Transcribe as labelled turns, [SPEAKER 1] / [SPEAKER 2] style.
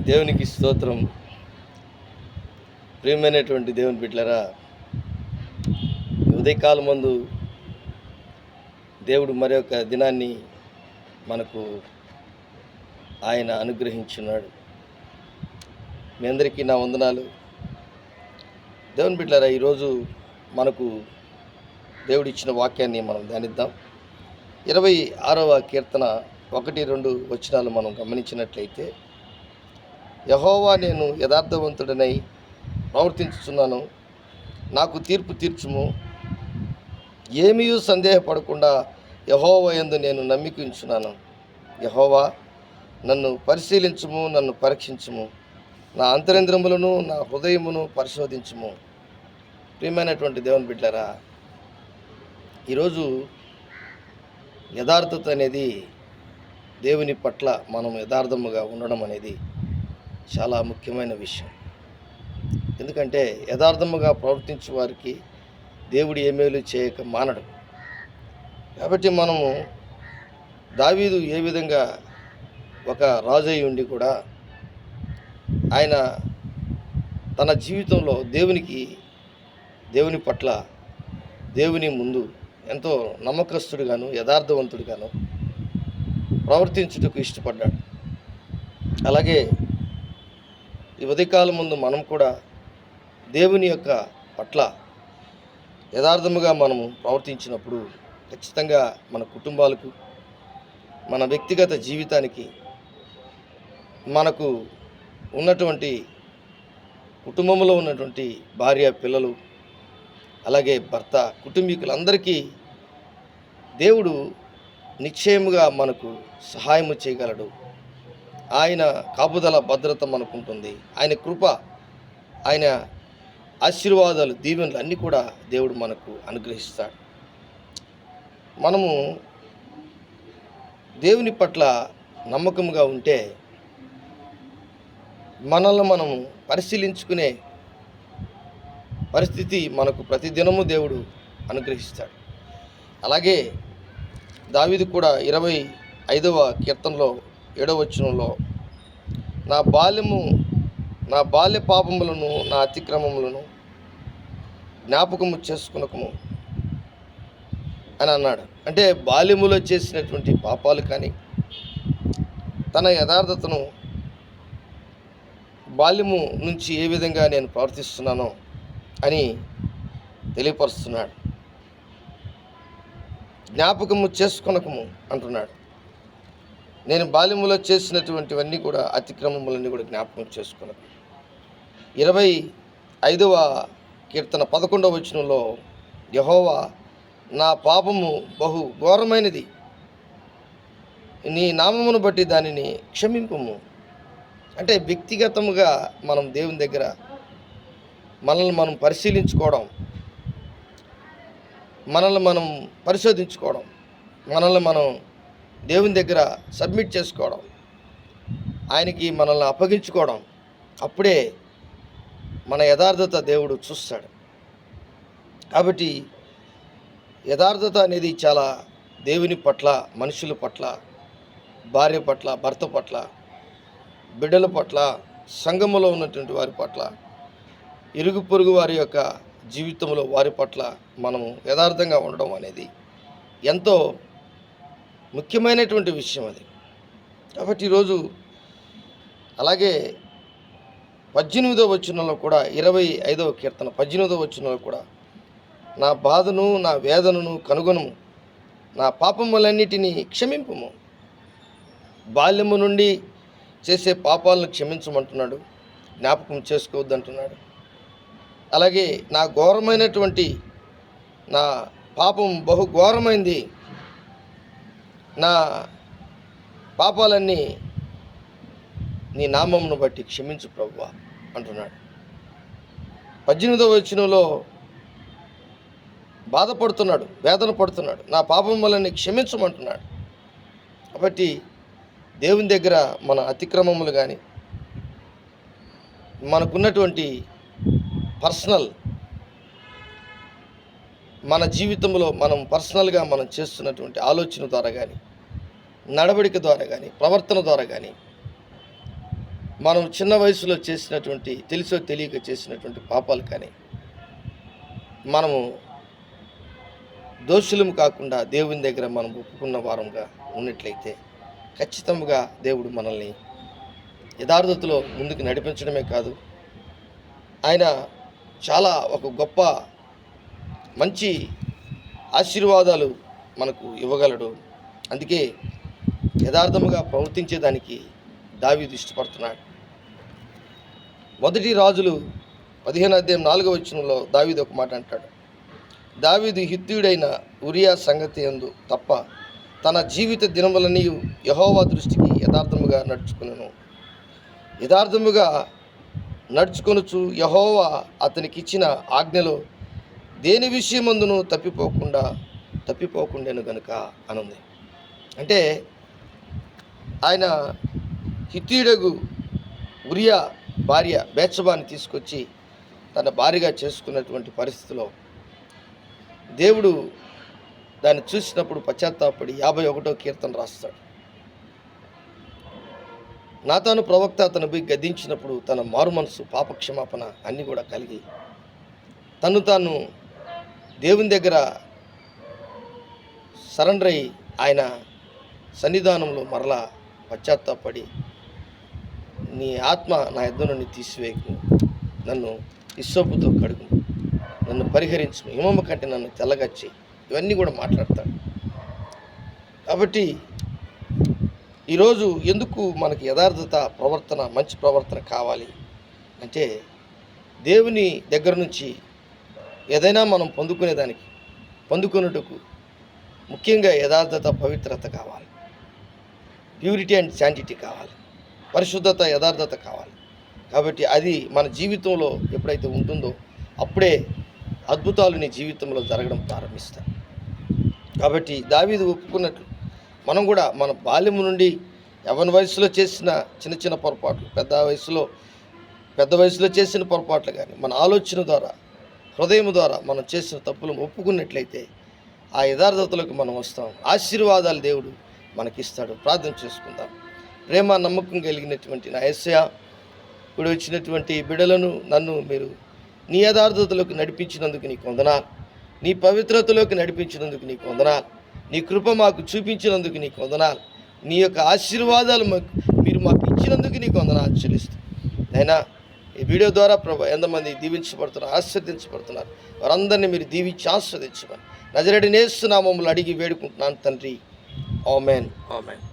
[SPEAKER 1] దేవునికి స్తోత్రం. ప్రియమైనటువంటి దేవుని బిడ్డలారా, ఉదయకాలం ముందు దేవుడు మరొక దినాన్ని మనకు ఆయన అనుగ్రహించున్నాడు. మీ అందరికీ నా వందనాలు. దేవుని బిడ్డలారా, ఈరోజు మనకు దేవుడు ఇచ్చిన వాక్యాన్ని మనం ధ్యానిద్దాం. 26వ కీర్తన 1-2 వచనాలు మనం గమనించినట్లయితే, యెహోవా, నేను యథార్థవంతుడనై ప్రవర్తించుచున్నాను, నాకు తీర్పు తీర్చుము. ఏమీ సందేహపడకుండా యెహోవా యందు నేను నమ్మిక ఉంచున్నాను. యెహోవా, నన్ను పరిశీలించుము, నన్ను పరీక్షించుము, నా అంతరంద్రములను నా హృదయమును పరిశోధించుము. ప్రియమైనటువంటి దేవుని బిడ్డలారా, ఈరోజు యథార్థత అనేది, దేవుని పట్ల మనం యథార్థముగా ఉండడం అనేది చాలా ముఖ్యమైన విషయం. ఎందుకంటే యథార్థముగా ప్రవర్తించే వారికి దేవుడు ఏ మేలు చేయక మానడు. కాబట్టి మనము దావీదు ఏ విధంగా ఒక రాజై ఉండి కూడా ఆయన తన జీవితంలో దేవుని పట్ల, దేవుని ముందు ఎంతో నమ్మకస్తుడుగాను యథార్థవంతుడిగాను ప్రవర్తించుటకు ఇష్టపడ్డాడు. అలాగే ఈ ఉదయకాలం ముందు మనం కూడా దేవుని యొక్క పట్ల యథార్థముగా మనము ప్రవర్తించినప్పుడు ఖచ్చితంగా మన కుటుంబాలకు, మన వ్యక్తిగత జీవితానికి, మనకు ఉన్నటువంటి కుటుంబంలో ఉన్నటువంటి భార్య, పిల్లలు, అలాగే భర్త, కుటుంబీకులందరికీ దేవుడు నిశ్చయముగా మనకు సహాయము చేయగలడు. ఆయన కాపుదల, భద్రత మనకుంటుంది. ఆయన కృప, ఆయన ఆశీర్వాదాలు, దీవెనలు అన్నీ కూడా దేవుడు మనకు అనుగ్రహిస్తాడు. మనము దేవుని పట్ల నమ్మకంగా ఉంటే మనల్ని మనము పరిశీలించుకునే పరిస్థితి మనకు ప్రతిదినము దేవుడు అనుగ్రహిస్తాడు. అలాగే దావీదు కూడా 25వ కీర్తనలో 7వ వచనంలో, నా బాల్య పాపములను, నా అతిక్రమములను జ్ఞాపకము చేసుకునకము అని అన్నాడు. అంటే బాల్యములో చేసినటువంటి పాపాలు కానీ, తన యథార్థతను బాల్యము నుంచి ఏ విధంగా నేను ప్రవర్తిస్తున్నానో అని తెలియపరుస్తున్నాడు. జ్ఞాపకము చేసుకొనకము అంటున్నాడు. నేను బాల్యములో చేసినటువంటివన్నీ కూడా, అతిక్రమములన్నీ కూడా జ్ఞాపకం చేసుకొనకు. 25వ కీర్తన 11వ వచనంలో, యెహోవా, నా పాపము బహు ఘోరమైనది, నీ నామమును బట్టి దానిని క్షమింపుము. అంటే వ్యక్తిగతముగా మనం దేవుని దగ్గర మనల్ని మనం పరిశీలించుకోవడం, మనల్ని మనం పరిశోధించుకోవడం, మనల్ని మనం దేవుని దగ్గర సబ్మిట్ చేసుకోవడం, ఆయనకి మనల్ని అప్పగించుకోవడం, అప్పుడే మన యథార్థత దేవుడు చూస్తాడు. కాబట్టి యథార్థత అనేది చాలా దేవుని పట్ల, మనుషుల పట్ల, భార్య పట్ల, భర్త పట్ల, బిడ్డల పట్ల, సంఘములో ఉన్నటువంటి వారి పట్ల, ఇరుగు పొరుగు వారి యొక్క జీవితంలో వారి పట్ల మనము యథార్థంగా ఉండడం అనేది ఎంతో ముఖ్యమైనటువంటి విషయం అది. కాబట్టి ఈరోజు అలాగే 18వ వచనంలో కూడా, 25వ కీర్తన 18వ వచనంలో కూడా, నా బాధను, నా వేదనను కనుగొనుము, నా పాపములన్నిటినీ క్షమింపుము. బాల్యము నుండి చేసే పాపాలను క్షమించమంటున్నాడు, జ్ఞాపకం చేసుకోవద్దంటున్నాడు. అలాగే నా పాపం బహు ఘోరమైంది, నా పాపాలన్నీ నీ నామమును బట్టి క్షమించు ప్రభువా అంటున్నాడు. 18వ వచనంలో బాధపడుతున్నాడు, వేదన పడుతున్నాడు, నా పాపములన్నీ క్షమించమంటున్నాడు. కాబట్టి దేవుని దగ్గర మన అతిక్రమములు కానీ, మనకున్నటువంటి పర్సనల్, మన జీవితంలో మనం పర్సనల్గా మనం చేస్తున్నటువంటి ఆలోచన ద్వారా కానీ, నడవడిక ద్వారా కానీ, ప్రవర్తన ద్వారా కానీ మనం చిన్న వయసులో చేసినటువంటి తెలుసో తెలియక చేసినటువంటి పాపాలు కానీ మనము దోషులము కాకుండా దేవుని దగ్గర మనం ఒప్పుకున్న వారంగా ఉన్నట్లయితే ఖచ్చితంగా దేవుడు మనల్ని యథార్థతలో ముందుకు నడిపించడమే కాదు, ఆయన చాలా ఒక గొప్ప మంచి ఆశీర్వాదాలు మనకు ఇవ్వగలడు. అందుకే యథార్థముగా ప్రవర్తించేదానికి దావీదు ఇష్టపడుతున్నాడు. 1 రాజులు 15:4 దావీదు ఒక మాట అంటాడు, దావీదు హిత్తీయుడైన ఉరియా సంగతి యందు తప్ప తన జీవిత దినములన్నీ యెహోవా దృష్టికి యథార్థముగా నడుచుకునెను. యథార్థముగా నడుచుకొనుచు యెహోవా అతనికి ఇచ్చిన ఆజ్ఞలో దేని విషయమందును తప్పిపోకుండాను గనుక అనుంది. అంటే ఆయన హిత్తీయుడగు ఉరియా భార్య బేత్షెబాని తీసుకొచ్చి తన భార్యగా చేసుకున్నటువంటి పరిస్థితిలో దేవుడు దాన్ని చూసినప్పుడు పశ్చాత్తాపడి 51వ కీర్తన రాస్తాడు. నాతాను ప్రవక్త అతను పోయి గద్దించినప్పుడు తన మారు మనసు పాపక్షమాపణ అన్నీ కూడా కలిగి తాను దేవుని దగ్గర సరెండర్ అయ్యి ఆయన సన్నిధానంలో మరలా పశ్చాత్తాపడి, నీ ఆత్మ నా యొద్ద నుండి తీసివేయకు, నన్ను హిస్సోపుతో కడుగు, నన్ను పరిహరించు, హిమము కంటే నన్ను తెల్లగచ్చి, ఇవన్నీ కూడా మాట్లాడతాడు. కాబట్టి ఈరోజు ఎందుకు మనకి యథార్థత ప్రవర్తన, మంచి ప్రవర్తన కావాలి అంటే దేవుని దగ్గర నుంచి ఏదైనా మనం పొందుకునేటకు ముఖ్యంగా యథార్థత, పవిత్రత కావాలి, ప్యూరిటీ అండ్ శాంటిటీ కావాలి, పరిశుద్ధత, యథార్థత కావాలి. కాబట్టి అది మన జీవితంలో ఎప్పుడైతే ఉంటుందో అప్పుడే అద్భుతాలు నీ జీవితంలో జరగడం ప్రారంభిస్తాయి. కాబట్టి దావీదు ఒప్పుకున్నట్లు మనం కూడా మన బాల్యము నుండి యవ్వన వయసులో చేసిన చిన్న చిన్న పొరపాట్లు, పెద్ద వయసులో చేసిన పొరపాట్లు కానీ మన ఆలోచన ద్వారా, హృదయం ద్వారా మనం చేసిన తప్పులను ఒప్పుకున్నట్లయితే ఆ యథార్థతలోకి మనం వస్తాం. ఆశీర్వాదాలు దేవుడు మనకిస్తాడు. ప్రార్థన చేసుకుందాం. ప్రేమ నమ్మకం కలిగినటువంటి నా యేసయ్యా, ఇప్పుడు వచ్చినటువంటి బిడ్డలను నన్ను మీరు నీ యథార్థతలోకి నడిపించినందుకు నీకు వందనాలు, నీ పవిత్రతలోకి నడిపించినందుకు నీకు వందనాలు, నీ కృప మాకు చూపించినందుకు నీకు వందనాలు, నీ యొక్క ఆశీర్వాదాలు మీరు మాకు ఇచ్చినందుకు నీకు వందనాలు చెల్లిస్తూ, అయినా ఈ వీడియో ద్వారా ప్రభు ఎంతమంది దీవించబడుతున్నారు, ఆశీర్వదించబడుతున్నారు, వారందరినీ మీరు దీవించి ఆస్వాదించమని నజరేయుడైన యేసు నామములో అడిగి వేడుకుంటున్నాను తండ్రి. ఆమేన్, ఆమేన్.